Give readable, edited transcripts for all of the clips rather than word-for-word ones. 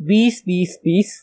20-20-20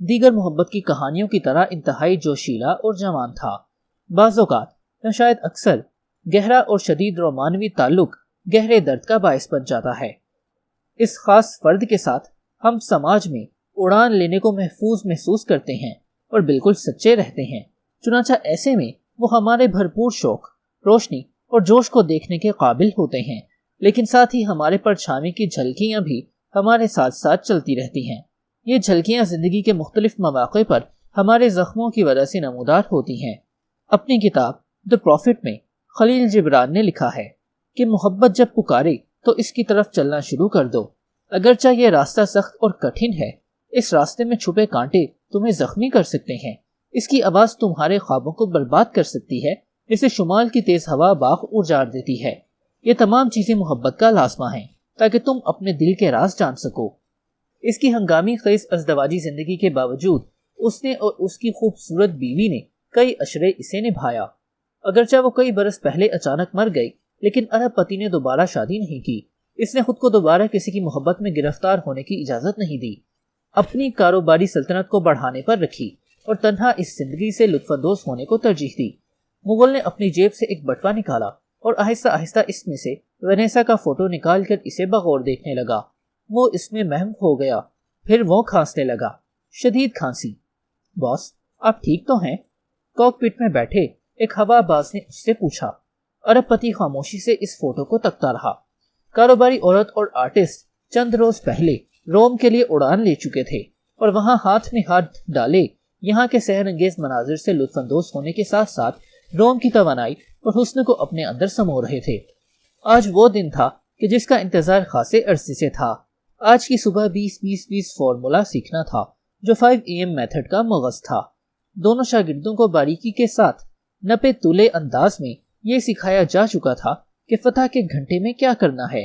دیگر محبت کی کہانیوں کی طرح انتہائی جوشیلا اور جوان تھا۔ بعض اوقات یا شاید اکثر گہرا اور شدید رومانوی تعلق گہرے درد کا باعث بن جاتا ہے۔ اس خاص فرد کے ساتھ ہم سماج میں اڑان لینے کو محفوظ محسوس کرتے ہیں اور بالکل سچے رہتے ہیں۔ چنانچہ ایسے میں وہ ہمارے بھرپور شوق، روشنی اور جوش کو دیکھنے کے قابل ہوتے ہیں، لیکن ساتھ ہی ہمارے پرچھاویں کی جھلکیاں بھی ہمارے ساتھ ساتھ چلتی رہتی ہیں۔ یہ جھلکیاں زندگی کے مختلف مواقع پر ہمارے زخموں کی وجہ سے نمودار ہوتی ہیں۔ اپنی کتاب دی پروفٹ میں خلیل جبران نے لکھا ہے کہ محبت جب پکارے تو اس کی طرف چلنا شروع کر دو۔ اگرچہ یہ راستہ سخت اور کٹھن ہے، اس راستے میں چھپے کانٹے تمہیں زخمی کر سکتے ہیں۔ اس کی آواز تمہارے خوابوں کو برباد کر سکتی ہے، جسے شمال کی تیز ہوا باغ اجاڑ دیتی ہے۔ یہ تمام چیزیں محبت کا لازمہ ہیں تاکہ تم اپنے دل کے راز جان سکو۔ اس کی ہنگامی خیز ازدواجی زندگی کے باوجود اس نے اور اس کی خوبصورت بیوی نے کئی اشرے اسے نبھایا۔ اگرچہ وہ کئی برس پہلے اچانک مر گئی، لیکن ارب پتی نے دوبارہ شادی نہیں کی۔ اس نے خود کو دوبارہ کسی کی محبت میں گرفتار ہونے کی اجازت نہیں دی، اپنی کاروباری سلطنت کو بڑھانے پر رکھی اور تنہا اس زندگی سے لطف اندوز ہونے کو ترجیح دی۔ مغل نے اپنی جیب سے ایک بٹوا نکالا اور آہستہ آہستہ اس میں سے وینیسا کا فوٹو نکال کر اسے بغور دیکھنے لگا۔ وہ اس میں محو ہو گیا۔ پھر وہ کھانسنے لگا، شدید کھانسی۔ باس، آپ ٹھیک تو ہیں؟ کاک پٹ میں بیٹھے ایک ہوا باز نے اس سے پوچھا۔ ارب پتی خاموشی سے اس فوٹو کو تکتا رہا۔ کاروباری عورت اور آرٹسٹ چند روز پہلے روم کے لیے اڑان لے چکے تھے اور وہاں ہاتھ میں ہاتھ ڈالے یہاں کے سحر انگیز مناظر سے لطف اندوز ہونے کے ساتھ ساتھ روم کی توانائی اور حسن کو اپنے اندر سمو رہے تھے۔ آج وہ دن تھا کہ جس کا انتظار خاصے عرصے سے تھا۔ آج کی صبح 20-20-20 فارمولا سیکھنا تھا جو 5 AM میتھڈ کا مغز تھا۔ دونوں شاگردوں کو باریکی کے ساتھ نپے تلے انداز میں یہ سکھایا جا چکا تھا کہ فتح کے گھنٹے میں کیا کرنا ہے۔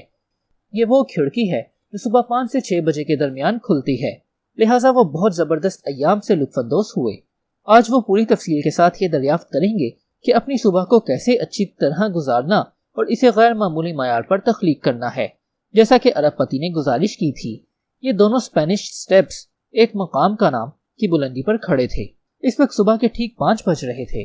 یہ وہ کھڑکی ہے جو صبح 5 سے 6 بجے کے درمیان کھلتی ہے، لہٰذا وہ بہت زبردست ایام سے لطف اندوز ہوئے۔ آج وہ پوری تفصیل کے ساتھ یہ دریافت کریں گے کہ اپنی صبح کو کیسے اچھی طرح گزارنا اور اسے غیر معمولی معیار پر تخلیق کرنا ہے، جیسا کہ ارب پتی نے گزارش کی تھی۔ یہ دونوں اسپینش سٹیپس ایک مقام کا نام کی بلندی پر کھڑے تھے۔ اس وقت صبح کے ٹھیک 5 بج رہے تھے۔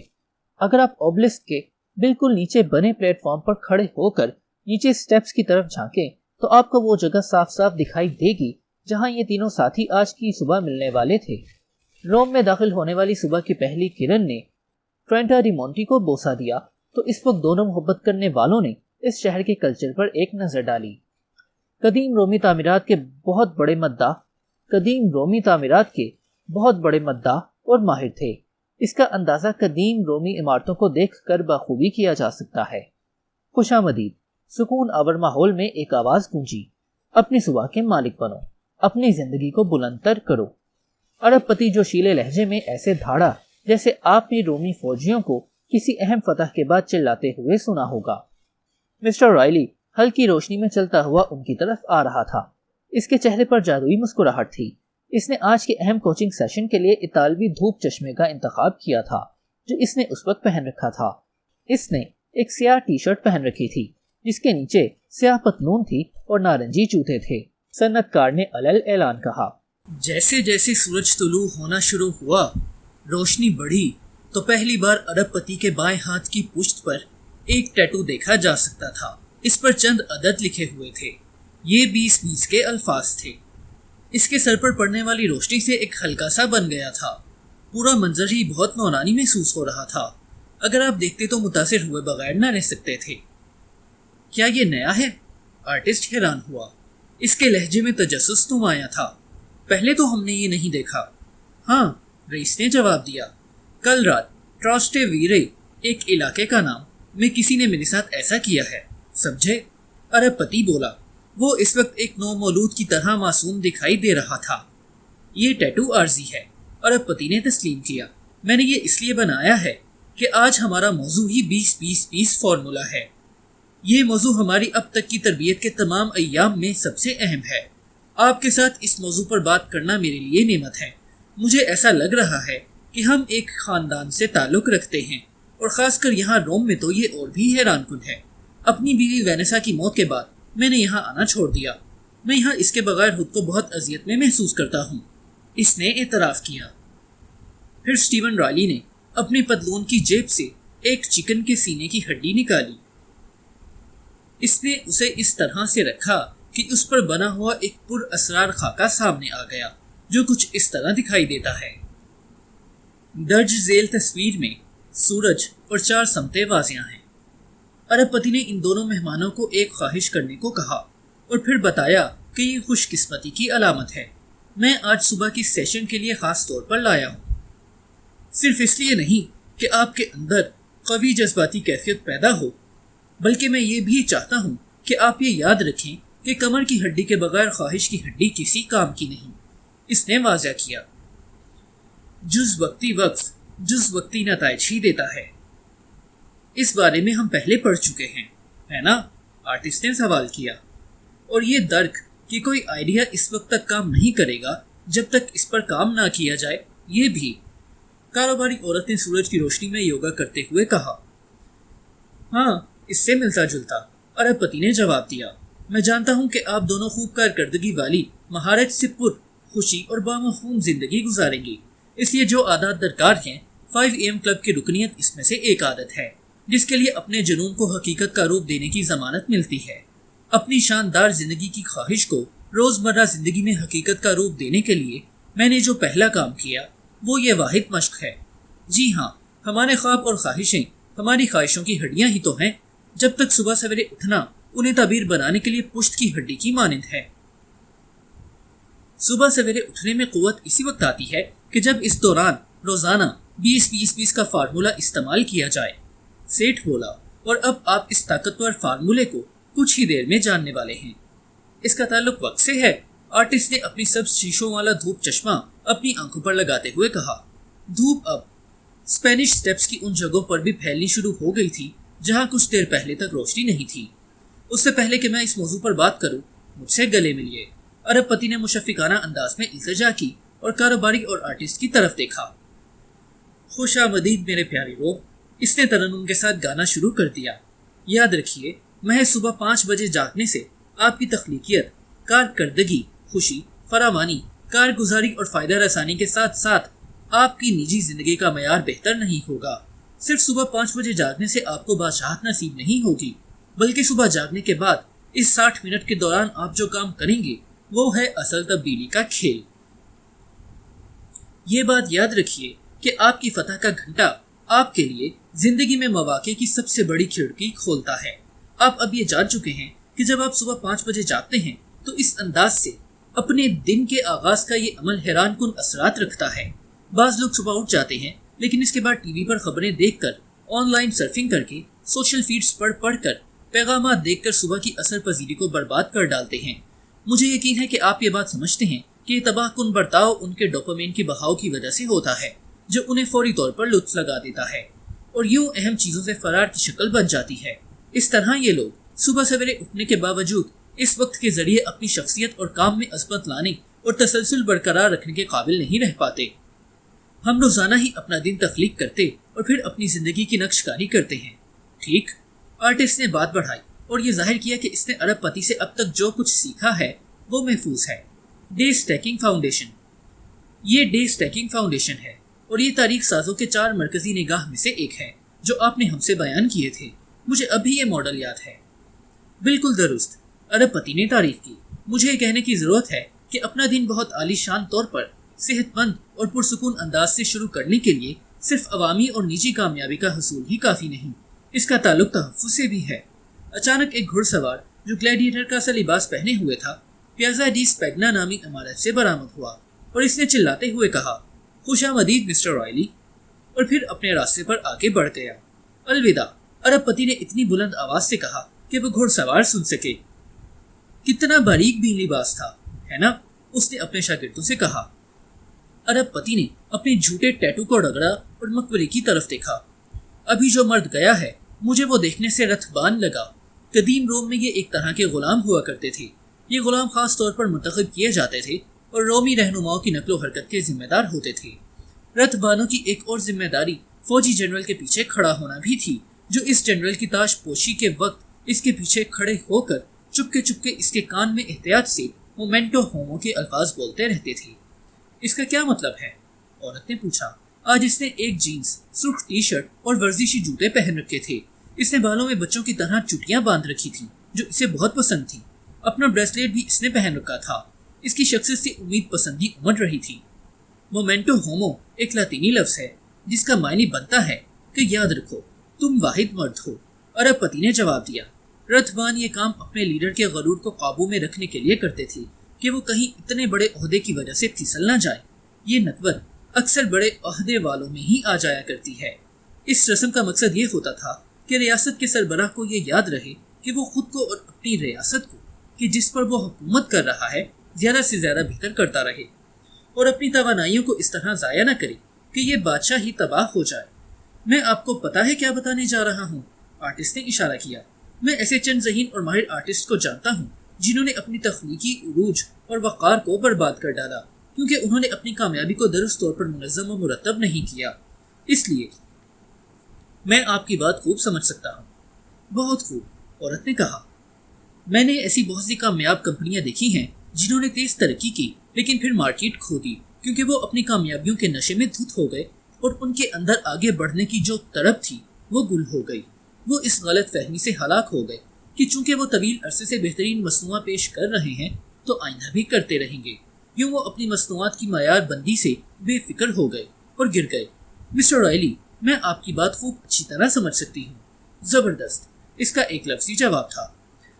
اگر آپ اوبلسک کے بالکل نیچے بنے پلیٹ فارم پر کھڑے ہو کر نیچے سٹیپس کی طرف جھانکیں تو آپ کو وہ جگہ صاف صاف دکھائی دے گی جہاں یہ تینوں ساتھی آج کی صبح ملنے والے تھے۔ روم میں داخل ہونے والی صبح کی پہلی کرن نے ٹرینٹا ڈی مونٹی کو بوسہ دیا تو اس وقت دونوں محبت کرنے والوں نے اس شہر کے کلچر پر ایک نظر ڈالی۔ قدیم رومی تعمیرات کے بہت بڑے مداح اور ماہر تھے۔ اس کا اندازہ قدیم رومی عمارتوں کو دیکھ کر بخوبی کیا جا سکتا ہے۔ خوش آمدید۔ سکون آور ماحول میں ایک آواز گونجی، اپنی صبح کے مالک بنو، اپنی زندگی کو بلند تر کرو۔ ارب پتی جو شیلے لہجے میں ایسے دھاڑا جیسے آپ نے رومی فوجیوں کو کسی اہم فتح کے بعد چلاتے ہوئے سنا ہوگا۔ مسٹر رائلی ہلکی روشنی میں چلتا ہوا ان کی طرف آ رہا تھا۔ اس کے چہرے پر جادوئی مسکراہٹ تھی۔ اس نے آج کے اہم کوچنگ سیشن کے لیے اطالوی دھوپ چشمے کا انتخاب کیا تھا جو اس نے اس وقت پہن رکھا تھا۔ اس نے ایک سیاہ ٹی شرٹ پہن رکھی تھی جس کے نیچے سیاہ پتلون تھی اور نارنجی جوتے تھے۔ صنعت کار نے علل اعلان کہا، جیسے جیسے سورج طلوع ہونا شروع ہوا، روشنی بڑھی تو پہلی بار ارب پتی کے بائیں ہاتھ کی پشت پر ایک ٹیٹو دیکھا جا سکتا تھا۔ اس پر چند عدد لکھے ہوئے تھے۔ یہ 20 کے الفاظ تھے۔ اس کے سر پر پڑنے والی روشنی سے ایک ہلکا سا بن گیا تھا۔ پورا منظر ہی بہت نورانی محسوس ہو رہا تھا۔ اگر آپ دیکھتے تو متاثر ہوئے بغیر نہ رہ سکتے تھے۔ کیا یہ نیا ہے؟ آرٹسٹ حیران ہوا۔ اس کے لہجے میں تجسس نمایاں تھا۔ پہلے تو ہم نے یہ نہیں دیکھا۔ ہاں، رئیس نے جواب دیا۔ کل رات ٹراسٹے ویرے ایک علاقے کا نام میں کسی نے میرے ساتھ ایسا کیا ہے، سمجھے؟ ارب پتی بولا۔ وہ اس وقت ایک نو مولود کی طرح معصوم دکھائی دے رہا تھا۔ یہ ٹیٹو عارضی ہے، ارب پتی نے تسلیم کیا۔ میں نے یہ اس لیے بنایا ہے کہ آج ہمارا موضوع ہی 20-20-20 فارمولا ہے۔ یہ موضوع ہماری اب تک کی تربیت کے تمام ایام میں سب سے اہم ہے۔ آپ کے ساتھ اس موضوع پر بات کرنا میرے لیے نعمت ہے۔ مجھے ایسا لگ رہا ہے کہ ہم ایک خاندان سے تعلق رکھتے ہیں، اور خاص کر یہاں روم میں تو یہ اور بھی حیران کن ہے۔ اپنی بیوی وینیسا کی موت کے بعد میں نے یہاں آنا چھوڑ دیا۔ میں یہاں اس کے بغیر خود کو بہت اذیت میں محسوس کرتا ہوں۔ اس نے اعتراف کیا۔ پھر سٹیون رائلی نے اپنی پتلون کی جیب سے ایک چکن کے سینے کی ہڈی نکالی۔ اس نے اسے اس طرح سے رکھا کہ اس پر بنا ہوا ایک پر اسرار خاکہ سامنے آ گیا جو کچھ اس طرح دکھائی دیتا ہے۔ درج ذیل تصویر میں سورج اور 4 سمتیں واضح ہیں۔ ارب پتی نے ان دونوں مہمانوں کو ایک خواہش کرنے کو کہا اور پھر بتایا کہ یہ خوش قسمتی کی علامت ہے۔ میں آج صبح کی سیشن کے لیے خاص طور پر لایا ہوں، صرف اس لیے نہیں کہ آپ کے اندر قوی جذباتی کیفیت پیدا ہو، بلکہ میں یہ بھی چاہتا ہوں کہ آپ یہ یاد رکھیں کہ کمر کی ہڈی کے بغیر خواہش کی ہڈی کسی کام کی نہیں۔ اس نے واضح کیا، جز وقتی وقف جز وقتی نتائج ہی دیتا ہے۔ اس بارے میں ہم پہلے پڑھ چکے ہیں، ہے نا؟ آرٹسٹ نے سوال کیا۔ اور یہ درک کہ کوئی آئیڈیا اس وقت تک کام نہیں کرے گا جب تک اس پر کام نہ کیا جائے، یہ بھی۔ کاروباری عورت نے سورج کی روشنی میں یوگا کرتے ہوئے کہا۔ ہاں، اس سے ملتا جلتا، ارب پتی نے جواب دیا۔ میں جانتا ہوں کہ آپ دونوں خوب کارکردگی والی، مہارت سے پر خوشی اور بامفہوم زندگی گزاریں گی، اس لیے جو عادات درکار ہیں 5 AM کلب کی رکنیت اس میں سے ایک عادت ہے جس کے لیے اپنے جنون کو حقیقت کا روپ دینے کی ضمانت ملتی ہے۔ اپنی شاندار زندگی کی خواہش کو روزمرہ زندگی میں حقیقت کا روپ دینے کے لیے میں نے جو پہلا کام کیا وہ یہ واحد مشق ہے۔ جی ہاں، ہمارے خواب اور خواہشیں ہماری خواہشوں کی ہڈیاں ہی تو ہیں، جب تک صبح سویرے اٹھنا انہیں تعبیر بنانے کے لیے پشت کی ہڈی کی مانند ہے۔ صبح سویرے اٹھنے میں قوت اسی وقت آتی ہے کہ جب اس دوران روزانہ 20-20-20 کا فارمولہ استعمال کیا جائے۔ سیٹھ بولا، اور اب آپ اس طاقتور فارمولے کو کچھ ہی دیر میں جاننے والے ہیں۔ اس کا تعلق وقت سے ہے، آرٹسٹ نے اپنی سبز شیشوں والا دھوپ چشمہ اپنی آنکھوں پر لگاتے ہوئے کہا۔ دھوپ اب اسپینش سٹیپس کی ان جگہوں پر بھی پھیلنی شروع ہو گئی تھی جہاں کچھ دیر پہلے تک روشنی نہیں تھی۔ اس سے پہلے کہ میں اس موضوع پر بات کروں، مجھ سے گلے ملیے، ارب پتی نے مشفقانہ انداز میں التجا کی اور کاروباری اور آرٹسٹ کی طرف دیکھا۔ خوش آمدید میرے پیارے روح، اس نے ترنم کے ساتھ گانا شروع کر دیا۔ یاد رکھیے، محض صبح 5 بجے جاگنے سے آپ کی تخلیقیت، کارکردگی، خوشی، فراوانی، کارگزاری اور فائدہ رسانی کے ساتھ ساتھ آپ کی نجی زندگی کا معیار بہتر نہیں ہوگا۔ صرف صبح 5 بجے جاگنے سے آپ کو بادشاہت نصیب نہیں ہوگی، بلکہ صبح جاگنے کے بعد اس 60 منٹ کے دوران آپ جو کام کریں گے وہ ہے اصل تبدیلی کا کھیل۔ یہ بات یاد رکھیے کہ آپ کی فتح کا گھنٹا آپ کے لیے زندگی میں مواقع کی سب سے بڑی کھڑکی کھولتا ہے۔ آپ اب یہ جان چکے ہیں کہ جب آپ صبح 5 بجے جاگتے ہیں تو اس انداز سے اپنے دن کے آغاز کا یہ عمل حیران کن اثرات رکھتا ہے۔ بعض لوگ صبح اٹھ جاتے ہیں لیکن اس کے بعد ٹی وی پر خبریں دیکھ کر، آن لائن سرفنگ کر کے، سوشل فیڈز پڑھ کر، پیغامات دیکھ کر صبح کی اثر پذیری کو برباد کر ڈالتے ہیں۔ مجھے یقین ہے کہ آپ یہ بات سمجھتے ہیں کہ یہ تباہ کن برتاؤ ان کے ڈوپامین کی بہاؤ کی وجہ سے ہوتا ہے جو انہیں فوری طور پر لطف لگا دیتا ہے اور یوں اہم چیزوں سے فرار کی شکل بن جاتی ہے۔ اس طرح یہ لوگ صبح سویرے اٹھنے کے باوجود اس وقت کے ذریعے اپنی شخصیت اور کام میں عظمت لانے اور تسلسل برقرار رکھنے کے قابل نہیں رہ پاتے۔ ہم روزانہ ہی اپنا دن تخلیق کرتے اور پھر اپنی زندگی کی نقش کاری کرتے ہیں، ٹھیک؟ آرٹسٹ نے بات بڑھائی اور یہ ظاہر کیا کہ اس نے ارب پتی سے اب تک جو کچھ سیکھا ہے وہ محفوظ ہے۔ ڈے اسٹیکنگ فاؤنڈیشن، یہ ڈے اسٹیکنگ فاؤنڈیشن ہے اور یہ تاریخ سازوں کے 4 مرکزی نگاہ میں سے ایک ہے جو آپ نے ہم سے بیان کیے تھے۔ مجھے ابھی یہ ماڈل یاد ہے۔ بالکل درست، ارب پتی نے تعریف کی۔ مجھے یہ کہنے کی ضرورت ہے کہ اپنا دن بہت عالی شان طور پر صحت مند اور پرسکون انداز سے شروع کرنے کے لیے صرف عوامی اور نجی کامیابی کا حصول ہی کافی نہیں، اس کا تعلق تحفظ سے بھی ہے۔ اچانک ایک گھڑ سوار جو گلیڈیٹر کا سا لباس پہنے ہوئے تھا پیازا ڈی اسپیگنا نامی عمارت سے برآمد ہوا اور اس نے چلاتے ہوئے کہا، خوش آمدید مسٹر رائلی، اور پھر اپنے راستے پر آگے بڑھ گیا۔ الوداع، ارب پتی نے اتنی بلند آواز سے کہا کہ وہ گھڑ سوار سن سکے۔ کتنا باریک بین لباس تھا، ہے نا؟ اس نے اپنے شاگردوں سے کہا۔ ارب پتی نے اپنے جھوٹے ٹیٹو کو رگڑا اور مقبرے کی طرف دیکھا۔ ابھی جو مرد گیا ہے مجھے وہ دیکھنے سے رتھ بان لگا۔ قدیم روم میں یہ ایک طرح کے غلام ہوا کرتے تھے۔ یہ غلام خاص طور پر منتخب کیے جاتے تھے اور رومی رہنماؤں کی نقل و حرکت کے ذمہ دار ہوتے تھے۔ رتھ بانوں کی ایک اور ذمہ داری فوجی جنرل کے پیچھے کھڑا ہونا بھی تھی، جو اس جنرل کی تاش پوشی کے وقت اس کے پیچھے کھڑے ہو کر چپکے چپکے اس کے کان میں احتیاط سے مومنٹو ہومو کے الفاظ بولتے رہتے تھے۔ اس کا کیا مطلب ہے؟ عورت نے پوچھا۔ آج اس نے ایک جینز، سرخ ٹی شرٹ اور ورزشی جوتے پہن رکھے تھے۔ اس نے بالوں میں بچوں کی طرح چٹیاں باندھ رکھی تھیں جو اسے بہت پسند تھی۔ اپنا بریسلیٹ بھی اس نے پہن رکھا تھا۔ اس کی شخصیت سے امید پسندی امڑ رہی تھی۔ مومنٹو ہومو ایک لاطینی لفظ ہے جس کا معنی بنتا ہے کہ یاد رکھو تم واحد مرد ہو۔ ارب پتی نے جواب دیا۔ رتھوان یہ کام اپنے لیڈر کے غرور کو قابو میں رکھنے کے لیے کرتے تھے کہ وہ کہیں اتنے بڑے عہدے کی وجہ سے پھسل نہ جائے۔ یہ نکبت اکثر بڑے عہدے والوں میں ہی آ جایا کرتی ہے۔ اس رسم کا مقصد یہ ہوتا تھا کہ ریاست کے سربراہ کو یہ یاد رہے کہ وہ خود کو اور اپنی ریاست کو کہ جس پر وہ حکومت کر رہا ہے زیادہ سے زیادہ بہتر کرتا رہے اور اپنی توانائیوں کو اس طرح ضائع نہ کرے کہ یہ بادشاہ ہی تباہ ہو جائے۔ میں آپ کو پتا ہے کیا بتانے جا رہا ہوں؟ آرٹسٹ نے اشارہ کیا۔ میں ایسے چند ذہین اور ماہر آرٹسٹ کو جانتا ہوں جنہوں نے اپنی تخلیقی عروج اور وقار کو برباد کر ڈالا کیونکہ انہوں نے اپنی کامیابی کو درست طور پر منظم و مرتب نہیں کیا۔ اس لیے میں آپ کی بات خوب سمجھ سکتا ہوں۔ بہت خوب، عورت نے کہا۔ میں نے ایسی بہت سی کامیاب کمپنیاں دیکھی ہیں جنہوں نے تیز ترقی کی لیکن پھر مارکیٹ کھو دی کیونکہ وہ اپنی کامیابیوں کے نشے میں دھت ہو گئے اور ان کے اندر آگے بڑھنے کی جو طلب تھی وہ گل ہو گئی۔ وہ اس غلط فہمی سے ہلاک ہو گئے کہ چونکہ وہ طویل عرصے سے بہترین مصنوعات پیش کر رہے ہیں تو آئندہ بھی کرتے رہیں گے۔ یوں وہ اپنی مصنوعات کی معیار بندی سے بے فکر ہو گئے اور گر گئے۔ مسٹر رائلی، میں آپ کی بات خوب اچھی طرح سمجھ سکتی ہوں۔ زبردست، اس کا ایک لفظی جواب تھا۔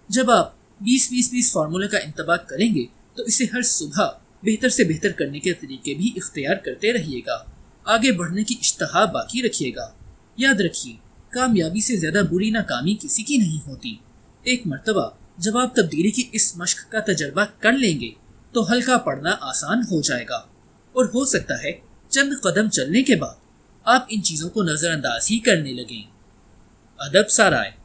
جب آپ 20-20-20 فارمولے کا انتباہ کریں گے تو اسے ہر صبح بہتر سے بہتر کرنے کے طریقے بھی اختیار کرتے رہیے گا۔ آگے بڑھنے کی اشتہا باقی رکھیے گا۔ یاد رکھیے، کامیابی سے زیادہ بری ناکامی کسی کی نہیں ہوتی۔ ایک مرتبہ جب آپ تبدیلی کی اس مشق کا تجربہ کر لیں گے تو ہلکا پڑنا آسان ہو جائے گا اور ہو سکتا ہے چند قدم چلنے کے بعد آپ ان چیزوں کو نظر انداز ہی کرنے لگیں۔ ادب سارائے۔